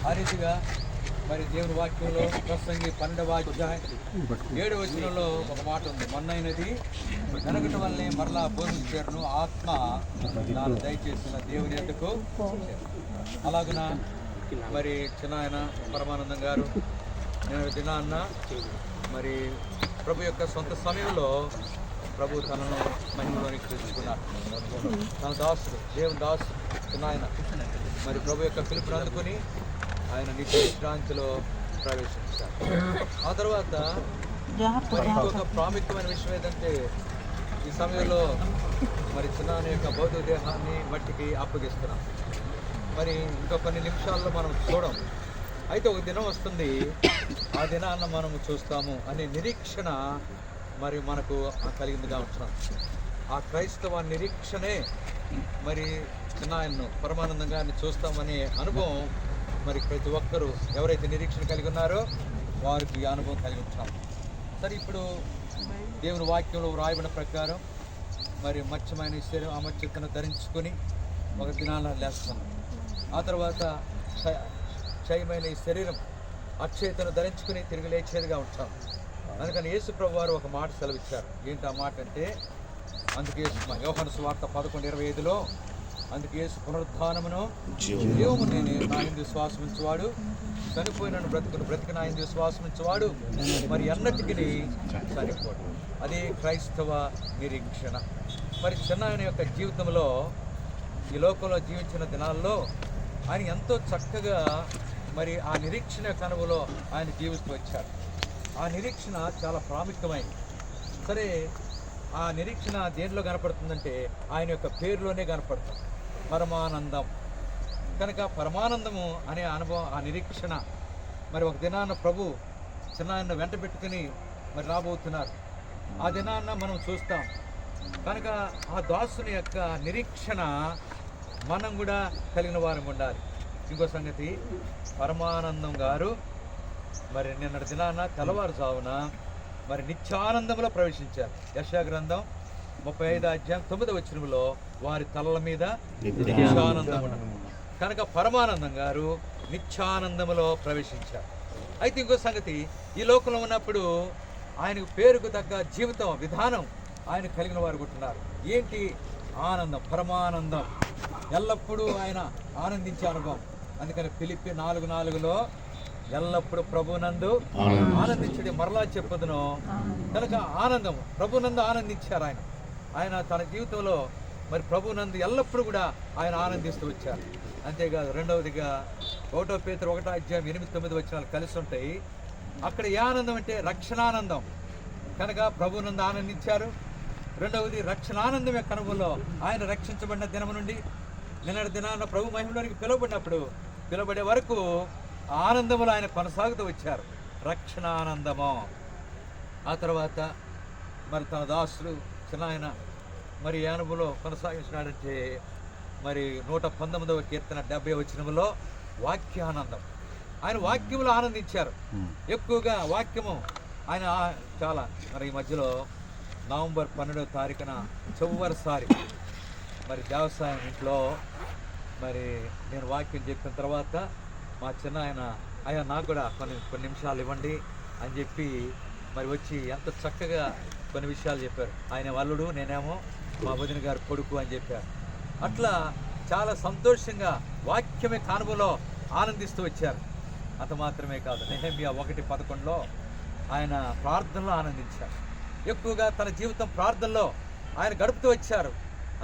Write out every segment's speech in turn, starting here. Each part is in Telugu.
ఆ రీతిగా మరి దేవుని వాక్యంలో ప్రసంగి 12వ అధ్యాయం 7వ వచనంలో ఒక మాట ఉంది. మొన్నైనది వెనకటి వల్లనే మరలా భూమికి చేరును, ఆత్మ నాను దయచేసిన దేవుని ఎందుకు. అలాగున మరి చిన్నాయన పరమానందం గారు నేను దినాన్న మరి ప్రభు యొక్క సొంత సమయంలో ప్రభు తనను మహిమలోనికి తీసుకున్నారు. తన దాసుడు దేవుని దాసుడు చిన్నాయన మరి ప్రభు యొక్క పిలుపుని అందుకుని ఆయన నిత్య విశ్రాంతిలో ప్రవేశించారు. ఆ తర్వాత మరి ఇంకొక ప్రాముఖ్యమైన విషయం ఏంటంటే ఈ సమయంలో మరి చిన్నాయన యొక్క భౌతిక దేహాన్ని మట్టికి అప్పగిస్తున్నాం. మరి ఇంకా కొన్ని నిమిషాల్లో మనం చూడం. అయితే ఒక దినం వస్తుంది, ఆ దినాన్ని మనం చూస్తాము అనే నిరీక్షణ మరి మనకు కలిగిందిగా ఉంటున్నాం. ఆ క్రైస్తవ నిరీక్షణే మరి చిన్నాయన్ను పరమానందం గారిని చూస్తామనే అనుభవం మరి ప్రతి ఒక్కరూ ఎవరైతే నిరీక్షణ కలిగి ఉన్నారో వారికి ఈ అనుభవం కలిగి ఉంటాం. సరే, ఇప్పుడు దేవుని వాక్యంలో వ్రాయబడిన ప్రకారం మరి మత్స్యమైన శరీరం అమర్చితను ధరించుకొని ఒక దినాన లేస్తున్నాం. ఆ తర్వాత క్షయమైన ఈ శరీరం అక్షయతను ధరించుకుని తిరిగి లేచేదిగా ఉంటాం. అందుకని యేసు ప్రభు వారు ఒక మాట సెలవిచ్చారు. ఏంటి ఆ మాట అంటే, అందుకే యోహాను సువార్త 11:25లో అందుకే యేసు పునరుద్ధానమును జీవము నేనే, నా యందు విశ్వాసం ఉంచువాడు చనిపోయినను బ్రతికి నా యందు విశ్వాసం ఉంచువాడు మరి ఎన్నటికి చనిపోడు. అదే క్రైస్తవ నిరీక్షణ. మరి చిన్నాయన యొక్క జీవితంలో ఈ లోకంలో జీవించిన దినాల్లో ఆయన ఎంతో చక్కగా మరి ఆ నిరీక్షణ యొక్క అనుభవంలో ఆయన జీవిస్తూ వచ్చారు. ఆ నిరీక్షణ చాలా ప్రాముఖ్యమైనది. సరే, ఆ నిరీక్షణ దేనిలో కనపడుతుందంటే ఆయన యొక్క పేరులోనే కనపడుతుంది, పరమానందం. కనుక పరమానందము అనే అనుభవం, ఆ నిరీక్షణ మరి ఒక దినాన్న ప్రభు చిన్నాయన వెంట పెట్టుకుని మరి రాబోతున్నారు. ఆ దినాన్న మనం చూస్తాం. కనుక ఆ దాసుని యొక్క నిరీక్షణ మనం కూడా కలిగిన వారం ఉండాలి. ఇంకో సంగతి, పరమానందం గారు మరి నిన్నటి దినాన తెల్లవారుజామున మరి నిత్యానందంలో ప్రవేశించారు. యెషయా గ్రంథం 35:9 వచనంలో వారి తలల మీద నిత్యానందం. కనుక పరమానందం గారు నిత్యానందములో ప్రవేశించారు. అయితే ఇంకో సంగతి, ఈ లోకంలో ఉన్నప్పుడు ఆయనకు పేరుకు తగ్గ జీవితం విధానం ఆయన కలిగిన వారు ఉంటున్నారు. ఏంటి? ఆనందం, పరమానందం. ఎల్లప్పుడూ ఆయన ఆనందించే అనుభవం. అందుకని ఫిలిప్పీ 4:4లో ఎల్లప్పుడూ ప్రభునందు ఆనందించడం మరలా చెప్పదును. కనుక ఆనందం, ప్రభునందు ఆనందించారు ఆయన. ఆయన తన జీవితంలో మరి ప్రభునందు ఎల్లప్పుడూ కూడా ఆయన ఆనందిస్తూ వచ్చారు. అంతేకాదు, రెండవదిగా 1 పేతురు 1:8-9 వచనాలు కలిసి ఉంటాయి. అక్కడ ఏ ఆనందం అంటే రక్షణానందం. కనుక ప్రభునందు ఆనందించారు. రెండవది రక్షణానందం యొక్క అనుభవంలో ఆయన రక్షించబడిన దినం నుండి నిన్నటి దినాన ప్రభు మహిమలోనికి పిలువబడే వరకు ఆనందములు ఆయన కొనసాగుతూ వచ్చారు, రక్షణానందము. ఆ తర్వాత మరి తన దాసులు చిన్నాయన మరి ఏ అనుభవంలో కొనసాగించినాడంటే మరి 119వ కీర్తన 70వ వచనంలో వాక్యానందం. ఆయన వాక్యములు ఆనందించారు ఎక్కువగా. వాక్యము ఆయన చాలా మరి ఈ మధ్యలో నవంబర్ 12వ తారీఖున చివరిసారి మరి దేవసాయం ఇంట్లో మరి నేను వాక్యం చెప్పిన తర్వాత మా చిన్న ఆయన నాకు కూడా కొన్ని నిమిషాలు ఇవ్వండి అని చెప్పి మరి వచ్చి ఎంత చక్కగా కొన్ని విషయాలు చెప్పారు. ఆయన వల్లుడు, నేనేమో మా వదిన గారు కొడుకు అని చెప్పారు. అట్లా చాలా సంతోషంగా వాక్యమే కానుమలో ఆనందిస్తూ వచ్చారు. అంత మాత్రమే కాదు, నెహెమ్యా 1:11లో ఆయన ప్రార్థనలో ఆనందించారు. ఎక్కువగా తన జీవితం ప్రార్థనలో ఆయన గడుపుతూ వచ్చారు.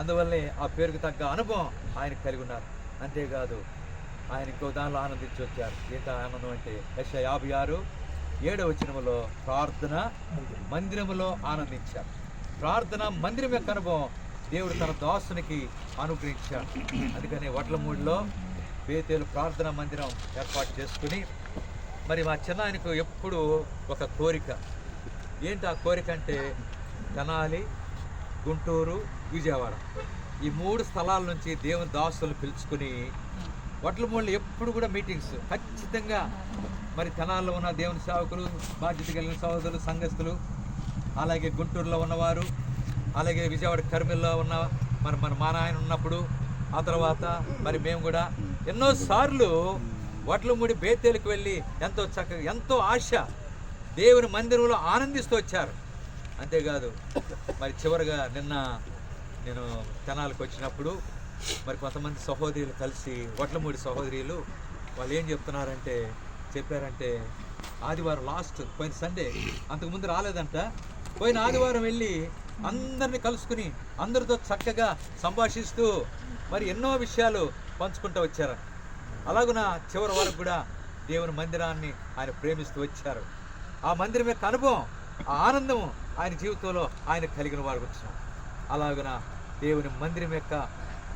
అందువల్లే ఆ పేరుకు తగ్గ అనుభవం ఆయన కలిగి ఉన్నారు. అంతేకాదు, ఆయన ఇంకో దానిలో ఆనందించి వచ్చారు. ఏంట ఆనందం అంటే యెషయా 56:7 వచనంలో ప్రార్థన మందిరములో ఆనందించారు. ప్రార్థన మందిరం యొక్క అనుభవం దేవుడు తన దాసునికి అనుగ్రహించాడు. అందుకని వడ్లమూడిలో బేతేలు ప్రార్థనా మందిరం ఏర్పాటు చేసుకుని మరి మా చిన్నాయనకు ఎప్పుడు ఒక కోరిక. ఏంటి ఆ కోరిక అంటే, తెనాలి, గుంటూరు, విజయవాడ ఈ 3 స్థలాల నుంచి దేవుని దాసులను పిలుచుకుని వడ్లమూడిలో ఎప్పుడు కూడా మీటింగ్స్ ఖచ్చితంగా. మరి తెనాల్లో ఉన్న దేవుని సేవకులు, బాధ్యత కలిగిన సహోదరులు, సంఘస్థులు, అలాగే గుంటూరులో ఉన్నవారు, అలాగే విజయవాడ కర్మిల్లో ఉన్న మరి మా నాయన ఉన్నప్పుడు, ఆ తర్వాత మరి మేము కూడా ఎన్నోసార్లు వడ్లమూడి బేతేలుకు వెళ్ళి ఎంతో చక్కగా ఎంతో ఆశ దేవుని మందిరంలో ఆనందిస్తూ వచ్చారు. అంతేకాదు మరి చివరిగా నిన్న నేను తెనాలకు వచ్చినప్పుడు మరి కొంతమంది సహోదరులు కలిసి వడ్లమూడి సహోదరులు వాళ్ళు ఏం చెప్పారంటే ఆదివారం లాస్ట్ పోయిన సండే అంతకుముందు రాలేదంట. పోయిన ఆదివారం వెళ్ళి అందరిని కలుసుకుని అందరితో చక్కగా సంభాషిస్తూ మరి ఎన్నో విషయాలు పంచుకుంటూ వచ్చారు. అలాగున చివరి వరకు కూడా దేవుని మందిరాన్ని ఆయన ప్రేమిస్తూ వచ్చారు. ఆ మందిరం యొక్క అనుభవం, ఆ ఆనందం ఆయన జీవితంలో ఆయన కలిగిన వారు వచ్చిన అలాగున దేవుని మందిరం యొక్క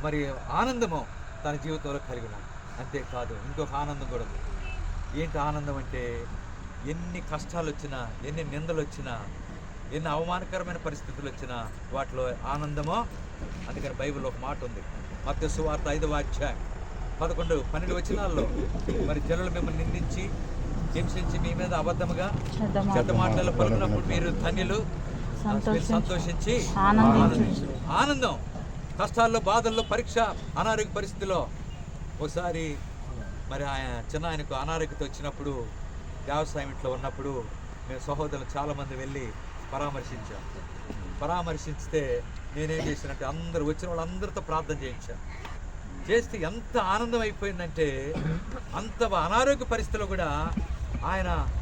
మరి ఆనందము తన జీవితంలో కలిగిన. అంతేకాదు ఇంకొక ఆనందం కూడా ఉంది. ఏంటి ఆనందం అంటే ఎన్ని కష్టాలు వచ్చినా, ఎన్ని నిందలు వచ్చినా, ఎన్ని అవమానకరమైన పరిస్థితులు వచ్చినా వాటిలో ఆనందమో. అందుకని బైబిల్లో ఒక మాట ఉంది, మత్తయి సువార్త 5వ అధ్యాయం 11-12 వచనాల్లో మరి జనులు మిమ్మల్ని నిందించి హింసించి మీ మీద అబద్ధముగా చెడ్డ మాటలు పలుకున్నప్పుడు మీరు ధన్యులు, సంతోషించి ఆనందం. కష్టాల్లో, బాధల్లో, పరీక్ష, అనారోగ్య పరిస్థితిలో ఒకసారి మరి చిన్న ఆయనకు అనారోగ్యత వచ్చినప్పుడు వ్యవసాయం ఇంట్లో ఉన్నప్పుడు మేము సహోదరులు చాలామంది వెళ్ళి పరామర్శిస్తే నేనేం చేశానంటే అందరూ వచ్చిన వాళ్ళందరితో ప్రార్థన చేస్తే ఎంత ఆనందం అయిపోయిందంటే అంత అనారోగ్య పరిస్థితుల్లో కూడా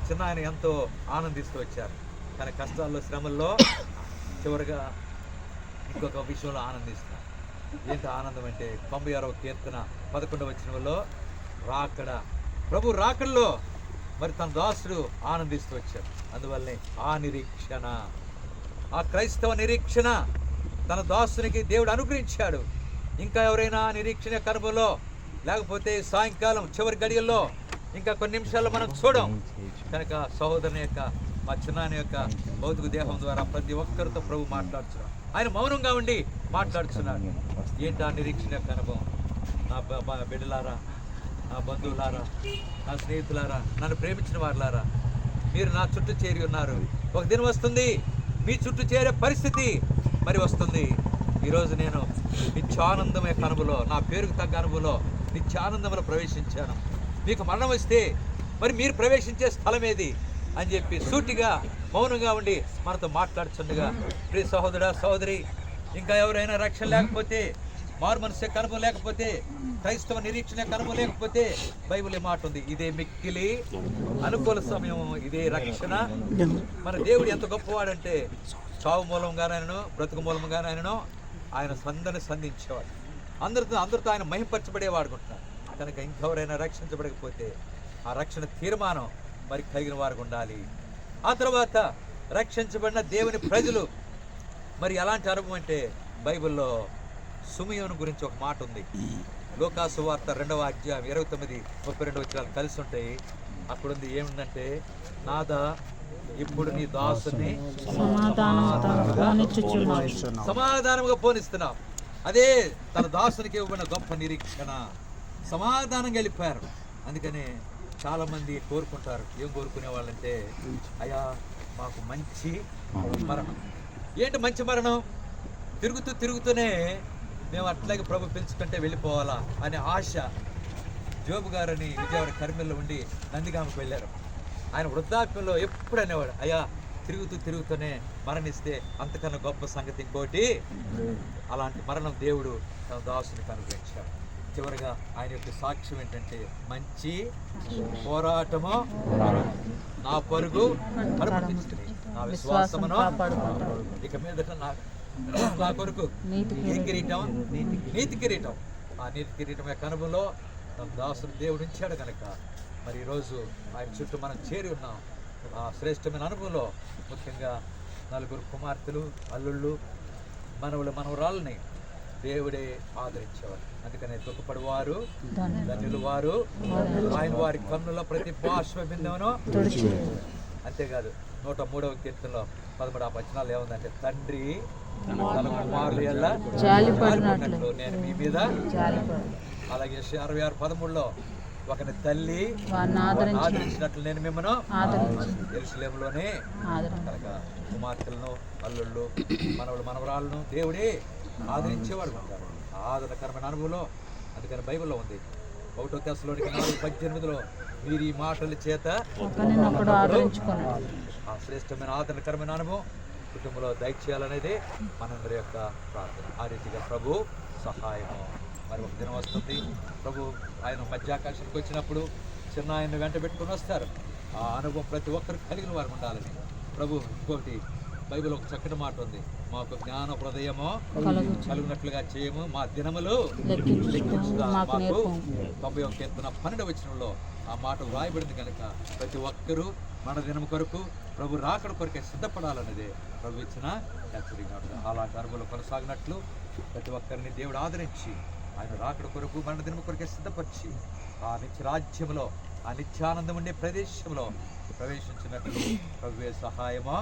చిన్న ఆయన ఎంతో ఆనందిస్తూ వచ్చారు. కానీ కష్టాల్లో, శ్రమల్లో చివరిగా ఇంకొక విషయంలో ఆనందిస్తున్నారు. ఏంటి ఆనందం అంటే 96వ కీర్తన 11వ వచనంలో ప్రభు రాకడలో మరి తన దాసుడు ఆనందిస్తూ వచ్చాడు. అందువల్లనే ఆ నిరీక్షణ, ఆ క్రైస్తవ నిరీక్షణ తన దాసునికి దేవుడు అనుగ్రహించాడు. ఇంకా ఎవరైనా నిరీక్షణ కనుమలో లేకపోతే సాయంకాలం చివరి గడియల్లో ఇంకా కొన్ని నిమిషాల్లో మనం చూడం కనుక సహోదరుని యొక్క మా చిన్నాని యొక్క భౌతిక దేహం ద్వారా ప్రతి ఒక్కరితో ప్రభు మాట్లాడుతున్నాడు. ఆయన మౌనంగా ఉండి మాట్లాడుతున్నాడు. ఏంటి ఆ నిరీక్షణ యొక్క అనుభవం? నా బిడ్డలారా, నా బంధువులారా, నా స్నేహితులారా, నన్ను ప్రేమించిన వారులారా, మీరు నా చుట్టూ చేరి ఉన్నారు. ఒక దినం వస్తుంది మీ చుట్టూ చేరే పరిస్థితి మరి వస్తుంది. ఈరోజు నేను నిత్యానందం యొక్క అనుభవంలో, నా పేరుకు తగ్గ అనుభవంలో నిత్యానందంలో ప్రవేశించాను. మీకు మరణం వస్తే మరి మీరు ప్రవేశించే స్థలం ఏది అని చెప్పి సూటిగా మౌనంగా ఉండి మనతో మాట్లాడుతుండగా, ప్రియ సహోదరా, సహోదరి, ఇంకా ఎవరైనా రక్షణ లేకపోతే, మారు మనసు యొక్క అనుభవం లేకపోతే, క్రైస్తవ నిరీక్షణ యొక్క అనుభవం లేకపోతే బైబిల్ మాట ఉంది, ఇదే మిక్కిలి అనుకూల సమయం, ఇదే రక్షణ. మన దేవుడు ఎంత గొప్పవాడంటే చావు మూలంగానైనా బ్రతుకు మూలంగానైనా ఆయన అందరిని సంధించేవాడు. అందరితో ఆయన మహింపరచబడేవాడుకుంటున్నాడు. కనుక ఇంకెవరైనా రక్షించబడకపోతే ఆ రక్షణ తీర్మానం మరి కలిగిన వారికి ఉండాలి. ఆ తర్వాత రక్షించబడిన దేవుని ప్రజలు మరి ఎలాంటి అనుభవం అంటే బైబిల్లో సుమియోను గురించి ఒక మాట ఉంది. లూకాసు వార్త 2వ అధ్యాయం 29-32 వచనాలు కలిసి ఉంటాయి. అక్కడ ఉంది, ఏముందంటే, నాదా ఇప్పుడు నీ దాసుని సమాధానముగా పోనిస్తున్నావు. అదే తన దాసునికి ఇవ్వబడిన గొప్ప నిరీక్షణ. సమాధానంగా వెళ్ళిపోయారు. అందుకనే చాలామంది కోరుకుంటారు, ఏం కోరుకునే వాళ్ళంటే, అయ్యా మాకు మంచి మరణం. ఏంటి మంచి మరణం? తిరుగుతూనే మేము అట్లాగే ప్రభు పిలుచుకుంటే వెళ్ళిపోవాలా అనే ఆశ. జోబు గారని విజయవాడ కర్మిల్లో ఉండి నందిగామకు వెళ్ళారు. ఆయన వృద్ధాప్యంలో ఎప్పుడు అనేవాడు, అయ్యా తిరుగుతూనే మరణిస్తే అంతకన్నా గొప్ప సంగతి ఇంకోటి. అలాంటి మరణం దేవుడు తన దాసునికి అనుగ్రహించాడు. చివరిగా ఆయన యొక్క సాక్ష్యం ఏంటంటే, మంచి పోరాటము నా పరుగు పరిపూర్తించుకుని నా విశ్వాసమును ఇక మీదట నా కొరకు నీతి కిరీటం. ఆ నీతి కిరీటం యొక్క అనుభవంలో తన దాసుడు దేవుడు ఇచ్చాడు కనుక మరి ఈరోజు ఆయన చుట్టూ మనం చేరి ఉన్నాం. ఆ శ్రేష్టమైన అనుభవంలో ముఖ్యంగా 4 కుమార్తెలు, అల్లుళ్ళు, మనవరాలని దేవుడే ఆదరించేవారు. అందుకనే దుఃఖపడివారు ధన్యులు వారు, ఆయన వారి కన్నుల ప్రతి బాష్ప బిందువును. అంతేకాదు 103వ కీర్తనలో 13 వచనాలు ఏముందంటే, తండ్రి తన కుమారులు ఎల్లా జాలిపడినట్లు నేను మీ మీద. అలాగే 66:13లో ఒకరి తల్లి ఆదరించినట్లు నేను మిమ్మల్ని యెరూషలేములోనే. కనుక కుమార్తెలను, అల్లుళ్ళు, మనవరాలను దేవుడే ఆదరించేవాడు ఉంటారు. ఆదరణకరమైన అనుభవంలో. అందుకని బైబిల్లో ఉంది, ఒకటో తెస్సలోనికి 4:18 మీరు ఈ మాటల చేత ఆ శ్రేష్టమైన ఆదరణకరమైన అనుభవం కుటుంబంలో దయచేయాలనేది మనందరి యొక్క ప్రార్థన. ఆ రీతిగా ప్రభు సహాయము. మరి ఒక దినం వస్తుంది, ప్రభు ఆయన మధ్యాకాశానికి వచ్చినప్పుడు చిన్న ఆయన వెంట పెట్టుకుని వస్తారు. ఆ అనుభవం ప్రతి ఒక్కరు కలిగిన వారు ఉండాలని ప్రభు. ఇంకొకటి బైబిల్ ఒక చక్కటి మాట ఉంది, మాకు జ్ఞాన హృదయము కలుగునట్లుగా చేయము, మా దినములు లెక్కించుగా. మాకు 91:12 ఆ మాట వ్రాయబడింది కనుక ప్రతి ఒక్కరూ మన దినం కొరకు ప్రభు రాకడ కొరకే సిద్ధపడాలనేదే ప్రభు ఇచ్చిన హెచ్చరిక. అలాంటి అనుభవం కొనసాగినట్లు ప్రతి ఒక్కరిని దేవుడు ఆదరించి ఆయన రాకడ కొరకు మన దినం కొరకే సిద్ధపరిచి ఆ నిత్య రాజ్యంలో, ఆ నిత్యానందం ఉండే ప్రదేశంలో ప్రవేశించినట్లు ప్రభువే సహాయమా.